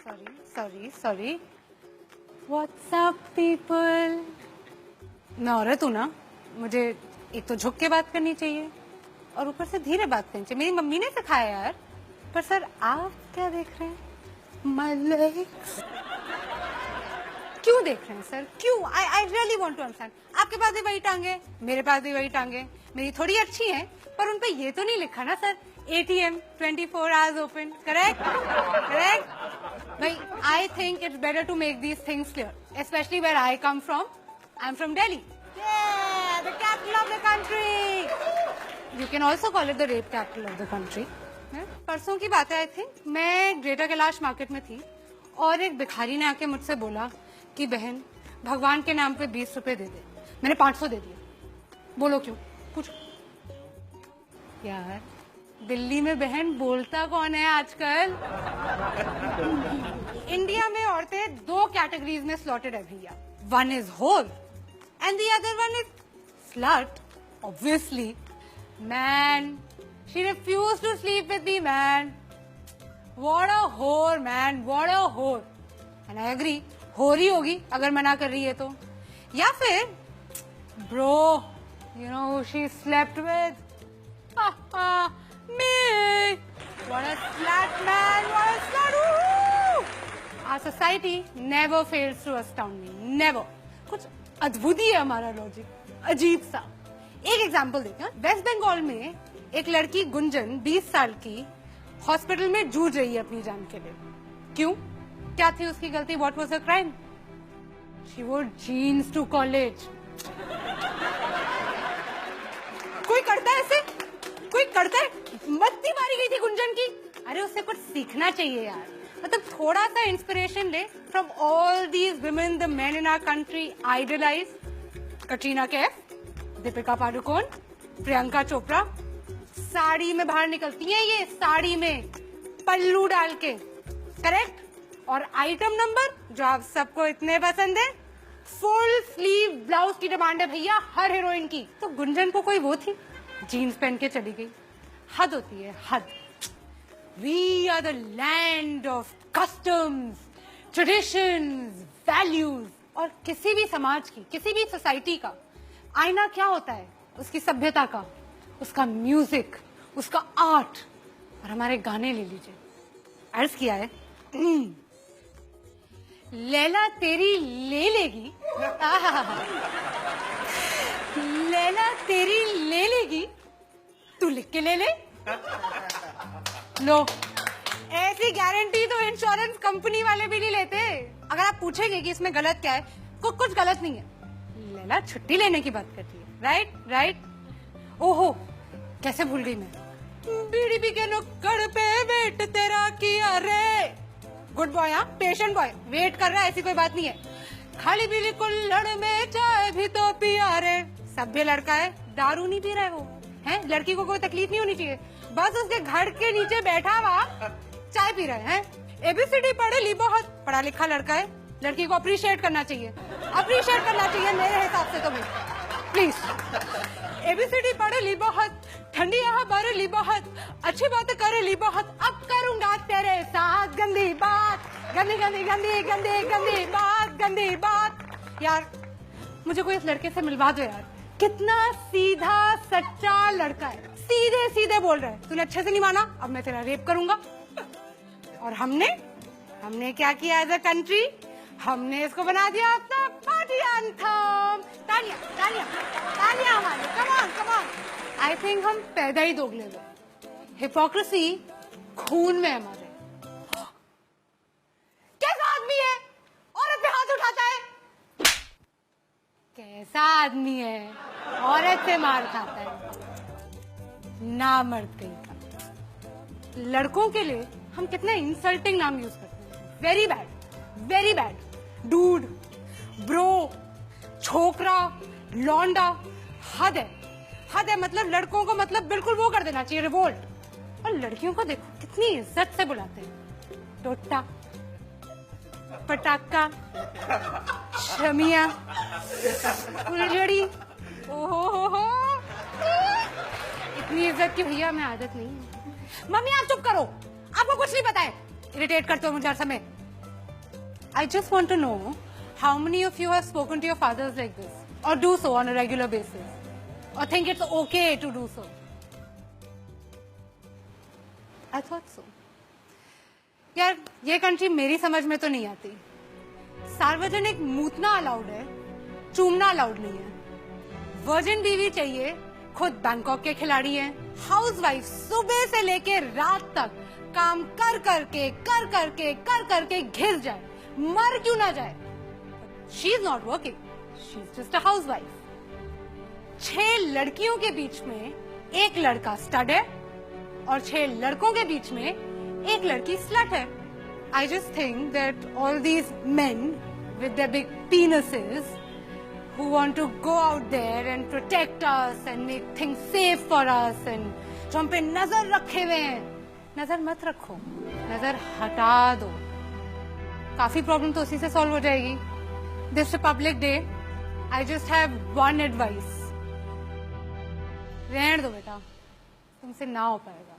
Sorry WhatsApp people. मैं औरत हूँ ना, मुझे एक तो झुक के बात करनी चाहिए और ऊपर से धीरे बात करनी चाहिए। मेरी मम्मी ने सिखाया यार। पर सर आप क्या देख रहे हैं? माय लेग्स क्यों देख रहे हैं सर? क्यों? I really want to understand. आपके पास भी वही टांगे, मेरे पास भी वही टांगे। मेरी थोड़ी अच्छी है पर उन पे ये तो नहीं लिखा ना sir ATM 24 hours open, correct? भाई, I think it's better to make these things clear, especially where I come from. I'm from Delhi. Yeah, the capital of the country. You can also call it the rape capital of the country. परसों की बात है I think, मैं greater Kailash market में थी और एक भिखारी ने आके मुझसे बोला कि बहन भगवान के नाम पे 20 रुपए दे दे। मैंने 500 दे दिया। बोलो क्यों? पूछो यार। दिल्ली में बहन बोलता कौन है आजकल? इंडिया में औरतें 2 कैटेगरीज में स्लॉटेड है भैया। One is hole and the other one is slut. Obviously man, she refuse to sleep with me man. What a whore man, what a होर। एंड आई एग्री, होर ही होगी अगर मना कर रही है तो। या फिर bro, you know she slept with me. What a slut man, what a slut. Woo! Our society never fails to astound me, never. कुछ अद्भुत ही है हमारा लॉजिक, अजीब सा। एक एग्जांपल देते हैं। वेस्ट बंगाल में एक लड़की गुंजन 20 साल की हॉस्पिटल में जूझ रही है अपनी जान के लिए। क्यों? क्या थी उसकी गलती? What was her crime? She wore jeans to college. कोई करता है ऐसे? कोई करता है? मत्ती मारी गई थी गुंजन की। अरे उससे कुछ सीखना चाहिए यार। मतलब थोड़ा सा इंस्पिरेशन ले from all these women the men in our country idealise. Katrina Kaif, Deepika Padukone, Priyanka Chopra sari में बाहर निकलती हैं, ये साड़ी में पल्लू डाल के, करेक्ट? और आइटम नंबर जो आप सबको इतने पसंद है, फुल स्लीव ब्लाउज की डिमांड है भैया हर हीरोइन की। तो गुंजन को कोई वो थी, जीन्स पहन के चली गई। हद होती है, हद। We are the land of customs, traditions, values. और किसी भी समाज की, किसी भी सोसाइटी का आईना क्या होता है? उसकी सभ्यता का, उसका म्यूजिक, उसका आर्ट। और हमारे गाने ले लीजिए, अर्ज किया है लैला तेरी ले लेगी, लैला तेरी ले लेगी, तू लिख के ले ले। लो, ऐसी गारंटी तो इंश्योरेंस कंपनी वाले भी नहीं लेते। अगर आप पूछेंगे कि इसमें गलत क्या है, कुछ गलत नहीं है। लैला छुट्टी लेने की बात करती है, राइट। ओहो, कैसे भूल गई मैं। बीड़ी के नुक्कड़ पे वेट तेरा किया रे। गुड बॉय, हाँ, पेशेंट बॉय, वेट कर रहा है, ऐसी कोई बात नहीं है। खाली पीली कुल्हड़ में चाय भी तो पिया रे। सभ्य लड़का है, दारू नहीं पी रहा है वो, है? लड़की को कोई तकलीफ नहीं होनी चाहिए, बस उसके घर के नीचे बैठा हुआ चाय पी रहे हैं। ABCD पढ़े ली बहुत, पढ़ा लिखा लड़का है। लड़की को अप्रिशिएट करना चाहिए, मेरे हिसाब से तो भाई प्लीज। ABCD पढ़े ली बहुत, ठंडी यहाँ भर ली बहुत, अच्छी बात करे ली बहुत। अब करूंगा तेरे साथ गंदी बात, गंदी गंदी गंदी गंदी गंदी बात, गंदी बात। यार मुझे कोई इस लड़के से मिलवा दो यार। कितना सीधा सच्चा लड़का है, सीधे सीधे बोल रहा है। तूने अच्छे से नहीं माना, अब मैं तेरा रेप करूंगा। और हमने क्या किया एज अ कंट्री? हमने इसको बना दिया अपना पार्टी एंथम। तालियां तालियां तालियां हमारे, कम ऑन। आई थिंक हम पैदा ही दोगले लोग। हिपोक्रेसी खून में हमारे। कैसा आदमी है औरत पे हाथ उठाता है? कैसा आदमी है औरत से मार खाता है? ना मर्द कहीं का। लड़कों के लिए हम कितने इंसल्टिंग नाम यूज करते हैं। Very bad. डूड, ब्रो, छोकरा, लौंडा। हद है। मतलब लड़कों को मतलब बिल्कुल वो कर देना चाहिए, रिवोल्ट। और लड़कियों को देखो कितनी इज्जत से बुलाते हैं। टोटा, पटाखा, शमिया, फुलझड़ी। ओहो, इतनी इज्जत की भैया हमें आदत नहीं है। मम्मी आप चुप करो, आपको कुछ नहीं पता है। इरिटेट करते हो मुझे हर समय। I just want to know how many of you have spoken to your fathers like this, or do so on a regular basis, or think it's okay to do so. I thought so. यार ये country मेरी समझ में तो नहीं आती. सार्वजनिक मूतना allowed है, चूमना अलाउड नहीं है. वर्जिन बीवी चाहिए, खुद बैंकॉक के खिलाड़ी हैं. हाउसवाइफ सुबह से लेके रात तक काम कर करके घिस जाए, मर क्यों ना जाए. She is not working, she is just a housewife. 6 लड़कियों के बीच में एक लड़का स्टड है और 6 लड़कों के बीच में एक लड़की स्लट है. I just think that all these men with their big penises who want to go out there and protect us and make things safe for us and जो हम पे नजर रखे हुए हैं, नजर मत रखो, नजर हटा दो. काफी प्रॉब्लम तो उसी से सॉल्व हो जाएगी. This Republic Day, I just have one advice. रहने दो बेटा, तुमसे ना हो पाएगा.